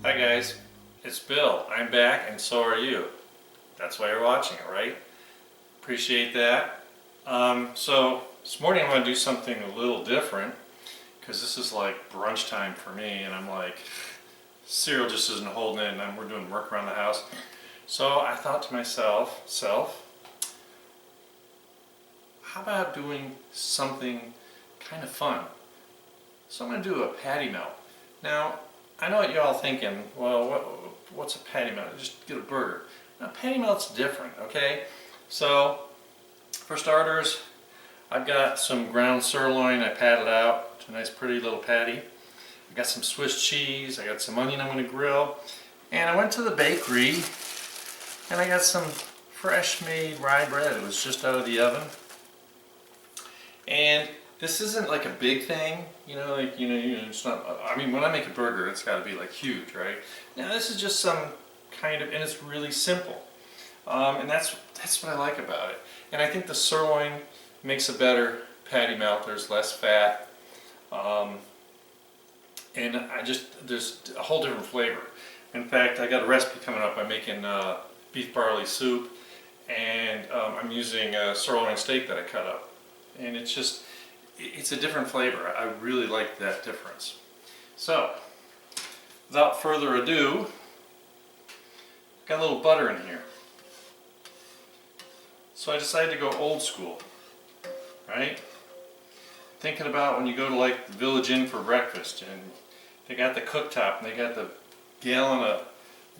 Hi guys, it's Bill. I'm back and so are you. That's why you're watching it, right? Appreciate that. So this morning I'm going to do something a little different because this is like brunch time for me and I'm like, cereal just isn't holding it and we're doing work around the house. So I thought to myself, how about doing something kind of fun? So I'm going to do a patty melt. Now, I know what you're all thinking, well, what's a patty melt? Just get a burger. Now, patty melt's different, okay? So, for starters, I've got some ground sirloin I patted out. It's a nice pretty little patty. I got some Swiss cheese, I got some onion I'm going to grill. And I went to the bakery and I got some fresh made rye bread. It was just out of the oven. And this isn't like a big thing, it's not, I mean, when I make a burger, it's got to be like huge, right? Now this is just some kind of, and it's really simple. And that's what I like about it. And I think the sirloin makes a better patty melt. There's less fat. And there's a whole different flavor. In fact, I got a recipe coming up. I'm making beef barley soup, and I'm using a sirloin steak that I cut up. And it's a different flavor. I really like that difference. So, without further ado, got a little butter in here. So I decided to go old school, right? Thinking about when you go to like the Village Inn for breakfast and they got the cooktop and they got the gallon of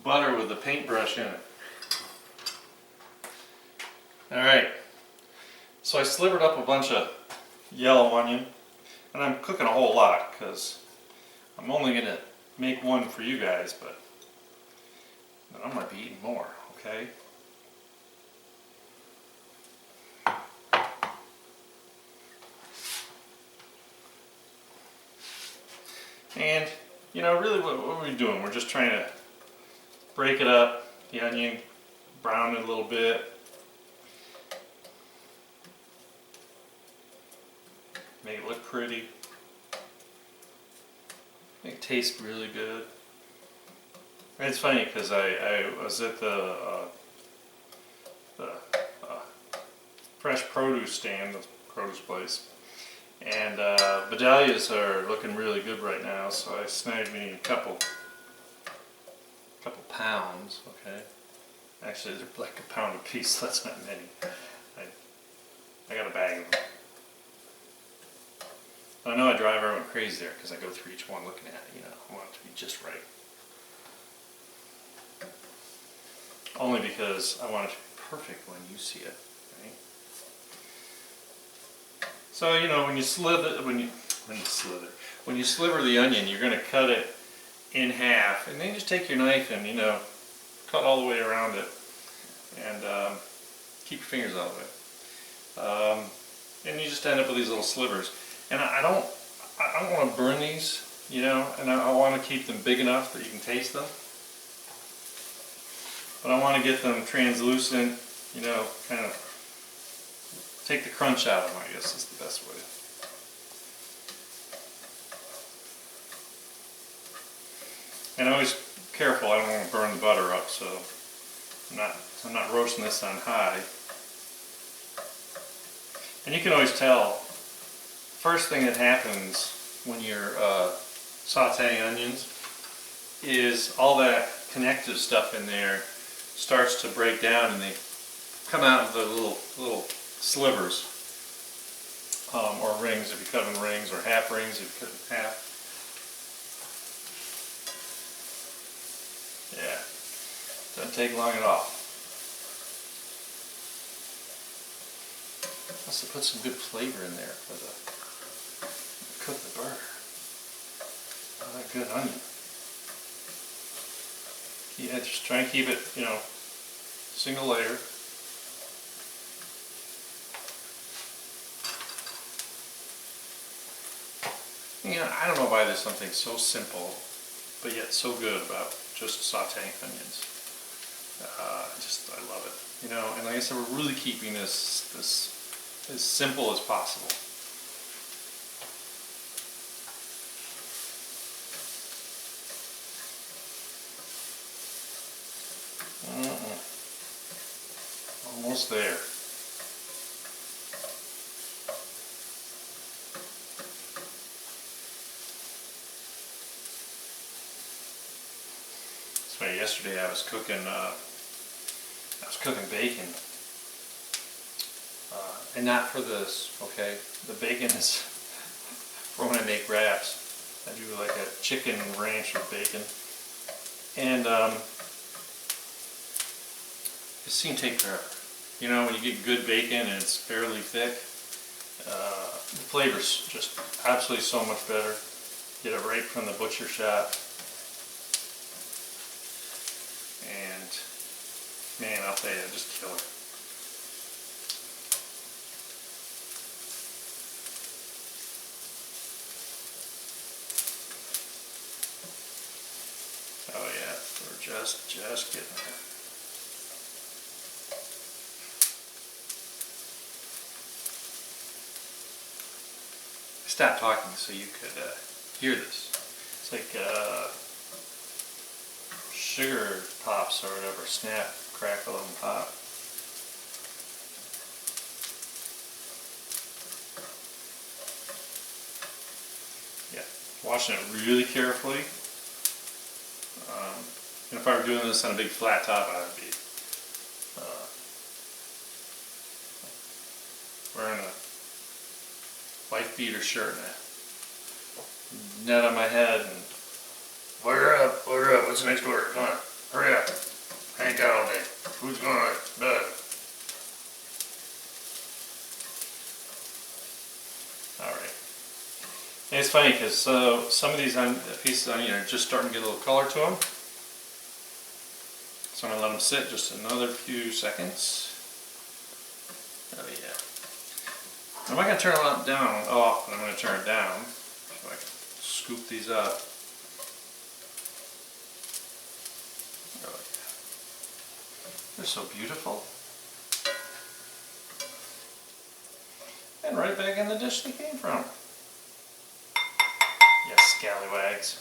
butter with the paintbrush in it. Alright, so I slivered up a bunch of yellow onion, and I'm cooking a whole lot because I'm only going to make one for you guys, but I might be eating more, okay? And, really what are we doing? We're just trying to break it up, the onion, brown it a little bit. Make it look pretty. Make it taste really good. And it's funny because I was at the fresh produce stand, the produce place, and bedalias are looking really good right now. So I snagged me a couple pounds. Okay, actually they're like a pound a piece. That's not many. I got a bag of them. I know I drive everyone crazy there because I go through each one looking at it, I want it to be just right. Only because I want it to be perfect when you see it, right? So, when you sliver the onion, you're going to cut it in half, and then just take your knife and, cut all the way around it, and keep your fingers out of it. And you just end up with these little slivers. And I don't want to burn these, and I want to keep them big enough that you can taste them. But I want to get them translucent, kind of take the crunch out of them, I guess is the best way. And always careful, I don't want to burn the butter up, so I'm not roasting this on high. And you can always tell. First thing that happens when you're sauteing onions is all that connective stuff in there starts to break down and they come out of the little slivers, or rings if you cut them in rings, or half rings if you cut them in half. Yeah, doesn't take long at all. Must have put some good flavor in there for the cook the burger. Oh, that good onion. Yeah, just try and keep it, single layer. I don't know why there's something so simple, but yet so good about just sauteing onions. I love it. And like I said, we're really keeping this as simple as possible. Almost there. So yesterday I was cooking bacon, and not for this. Okay, the bacon is for when I make wraps. I do like a chicken ranch with bacon, and it seems to take forever. You know, when you get good bacon and it's fairly thick, the flavor's just absolutely so much better. Get it right from the butcher shop, and man, I'll tell you, just killer. Oh yeah, we're just getting there. Stop talking so you could hear this. It's like sugar pops or whatever, snap, crackle, and pop. Yeah, washing it really carefully. And if I were doing this on a big flat top, I would be wearing a wife beater shirt and a net on my head and order up, what's the next order? Come on, hurry up. I ain't got all day. Who's going to bed? Alright. And it's funny because some of these pieces of onion are just starting to get a little color to them. So I'm going to let them sit just another few seconds. Oh yeah. I'm not going to turn it down off, but I'm going to turn it down so I can scoop these up. Oh yeah. They're so beautiful. And right back in the dish they came from. Yes, scallywags.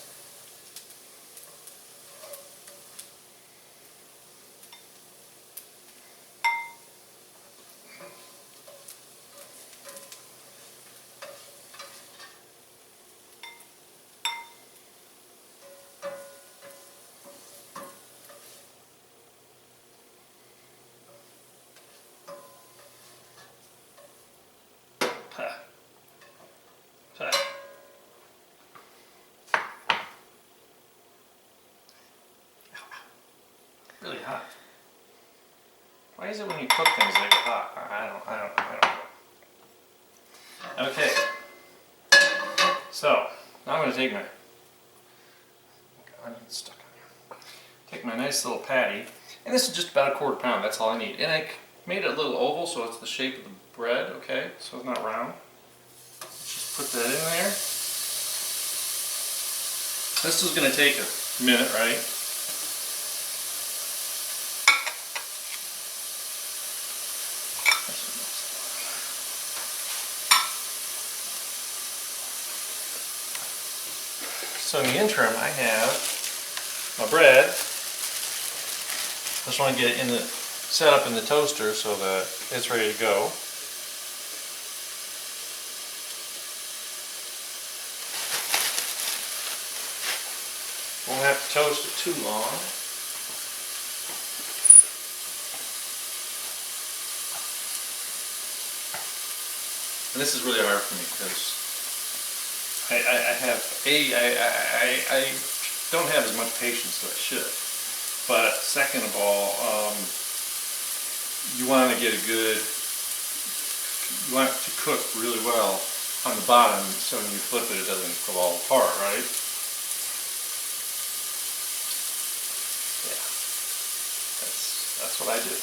Really hot. Why is it when you cook things they get hot? I don't know. Okay. So now I'm going to take my onion stuck on here. Take my nice little patty, and this is just about a quarter pound. That's all I need. And I made it a little oval so it's the shape of the bread. Okay, so it's not round. Let's just put that in there. This is going to take a minute, right? So in the interim, I have my bread. Just want to get it set up in the toaster so that it's ready to go. Won't have to toast it too long. And this is really hard for me because I don't have as much patience as I should. But second of all, you want to get you want it to cook really well on the bottom so when you flip it, it doesn't fall apart, right? Yeah, that's what I do.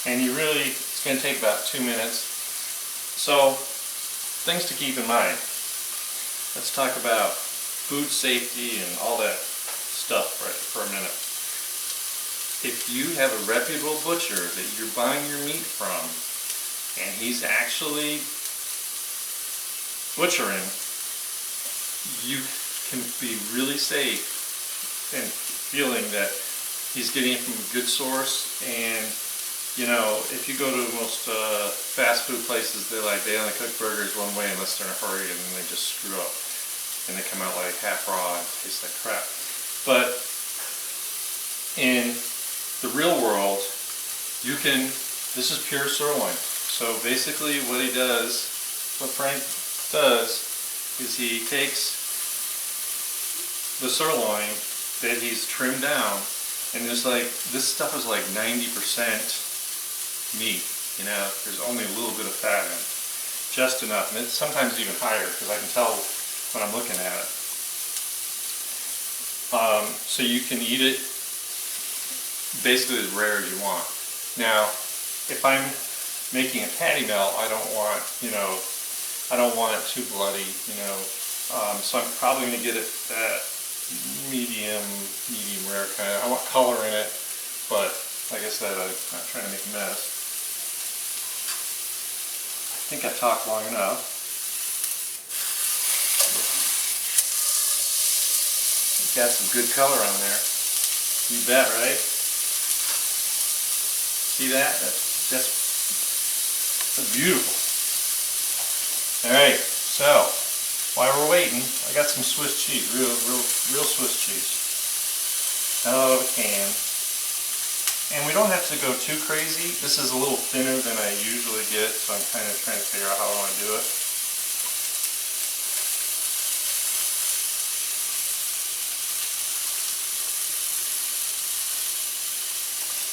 And it's going to take about 2 minutes. So, things to keep in mind. Let's talk about food safety and all that stuff right for a minute. If you have a reputable butcher that you're buying your meat from, and he's actually butchering, you can be really safe and feeling that he's getting it from a good source. And you know, if you go to most fast food places, they only cook burgers one way unless they're in a hurry, and then they just screw up and they come out like half raw and taste like crap. But in the real world, you can, this is pure sirloin. So basically what Frank does is he takes the sirloin that he's trimmed down, and there's this stuff is like 90% meat, you know, there's only a little bit of fat in it, just enough, and it's sometimes even higher because I can tell when I'm looking at it. So you can eat it basically as rare as you want. Now, if I'm making a patty melt, I don't want, you know, I don't want it too bloody, you know, so I'm probably going to get it that medium rare kind of. I want color in it, but like I said, I'm not trying to make a mess. I think I've talked long enough. Got some good color on there. You bet, right? See that? That's beautiful. All right, so while we're waiting, I got some Swiss cheese, real Swiss cheese, out of a can. And we don't have to go too crazy. This is a little thinner than I usually get, so I'm kind of trying to figure out how I want to do it.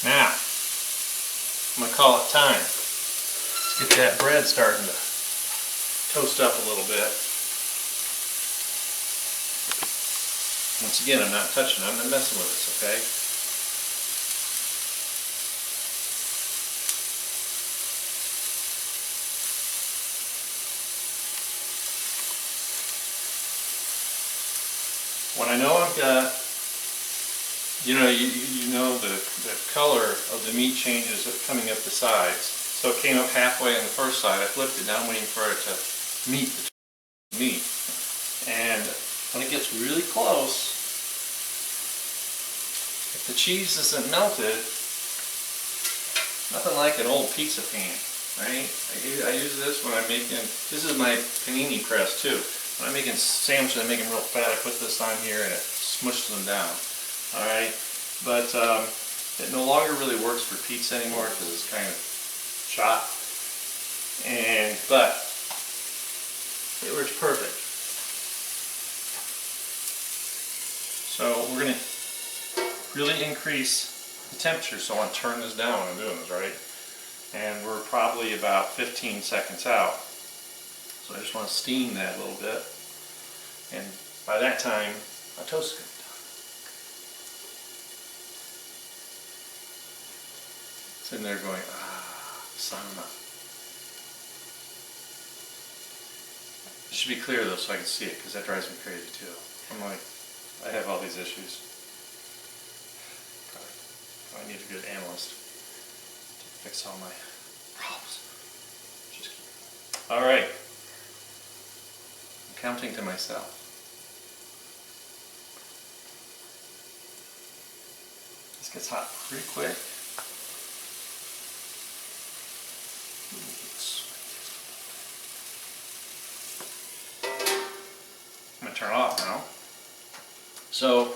Now, I'm going to call it time. Let's get that bread starting to toast up a little bit. Once again, I'm not touching it, I'm not messing with this, okay? When I know I've got, you know, you know the color of the meat changes coming up the sides. So it came up halfway on the first side. I flipped it. Now I'm waiting for it to meet the meat. And when it gets really close, if the cheese isn't melted, nothing like an old pizza pan, right? I use this when I'm making, this is my panini press too. When I'm making sandwiches, I make them real fat, I put this on here and it smushes them down. Alright, but it no longer really works for pizza anymore because it's kind of shot. But it works perfect. So we're going to really increase the temperature, so I want to turn this down when I'm doing this, right? And we're probably about 15 seconds out. So I just want to steam that a little bit. And by that time, my toast is going to be done. Sitting there going, sauna. It should be clear though so I can see it because that drives me crazy too. I'm like, I have all these issues. Probably need a good analyst to fix all my problems. Just kidding. Alright. I'm counting to myself. This gets hot pretty quick. I'm going to turn it off now. So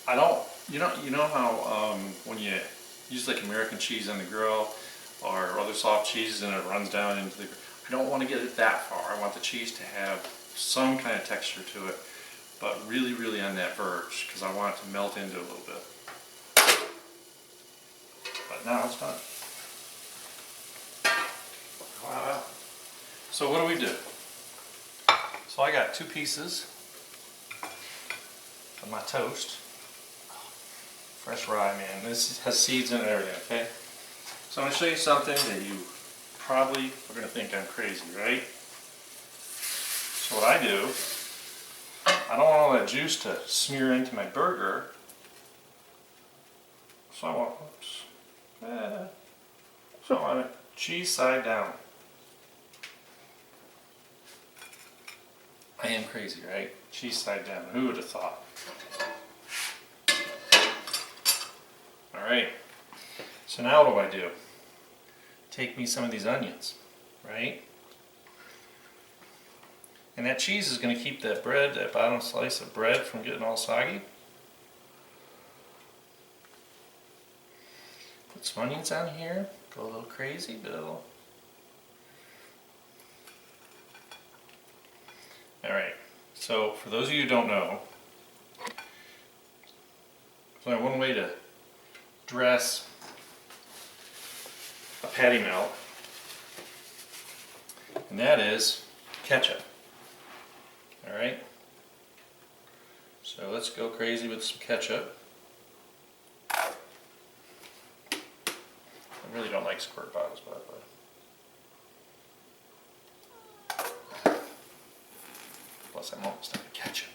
I don't, you know how when you use like American cheese on the grill or other soft cheeses and it runs down into the, I don't want to get it that far. I want the cheese to have some kind of texture to it, but really, really on that verge because I want it to melt into it a little bit. But now it's done. Wow. So what do? So I got 2 pieces of my toast. Fresh rye, man. This has seeds in it and everything, okay? So I'm going to show you something that you probably are going to think I'm crazy, right? So what I do, I don't want all that juice to smear into my burger. So I want, so I want it cheese side down. I am crazy, right? Cheese side down. Who would have thought? Alright, so now what do? Take me some of these onions, right? And that cheese is going to keep that bread, that bottom slice of bread, from getting all soggy. Put some onions on here, go a little crazy, Bill. Alright, so for those of you who don't know, there's only one way to dress a patty melt, and that is ketchup. Alright, so let's go crazy with some ketchup. I really don't like squirt bottles, by the way. Plus I'm almost out of ketchup.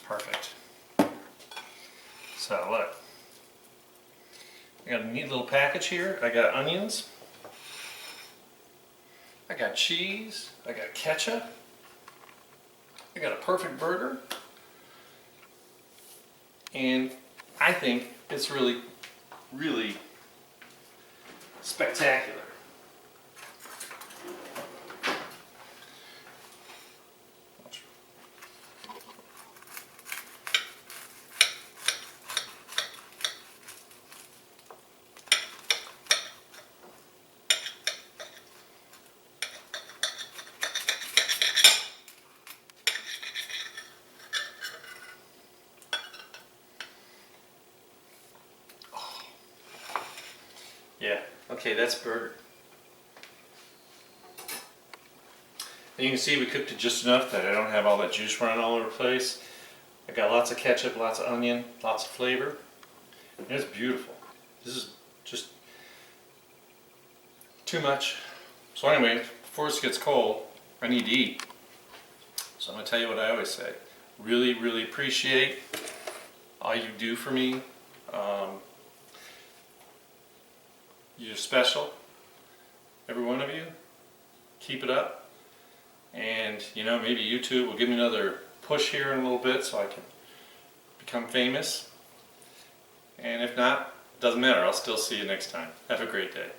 Perfect. So look, I got a neat little package here. I got onions, I got cheese, I got ketchup, I got a perfect burger, and I think it's really, really spectacular. Yeah, okay, that's burger. And you can see we cooked it just enough that I don't have all that juice running all over the place. I got lots of ketchup, lots of onion, lots of flavor. And it's beautiful. This is just too much. So anyway, before this gets cold, I need to eat. So I'm going to tell you what I always say. Really, really appreciate all you do for me. You're special, every one of you. Keep it up, and you know, maybe YouTube will give me another push here in a little bit so I can become famous, and if not, doesn't matter, I'll still see you next time. Have a great day.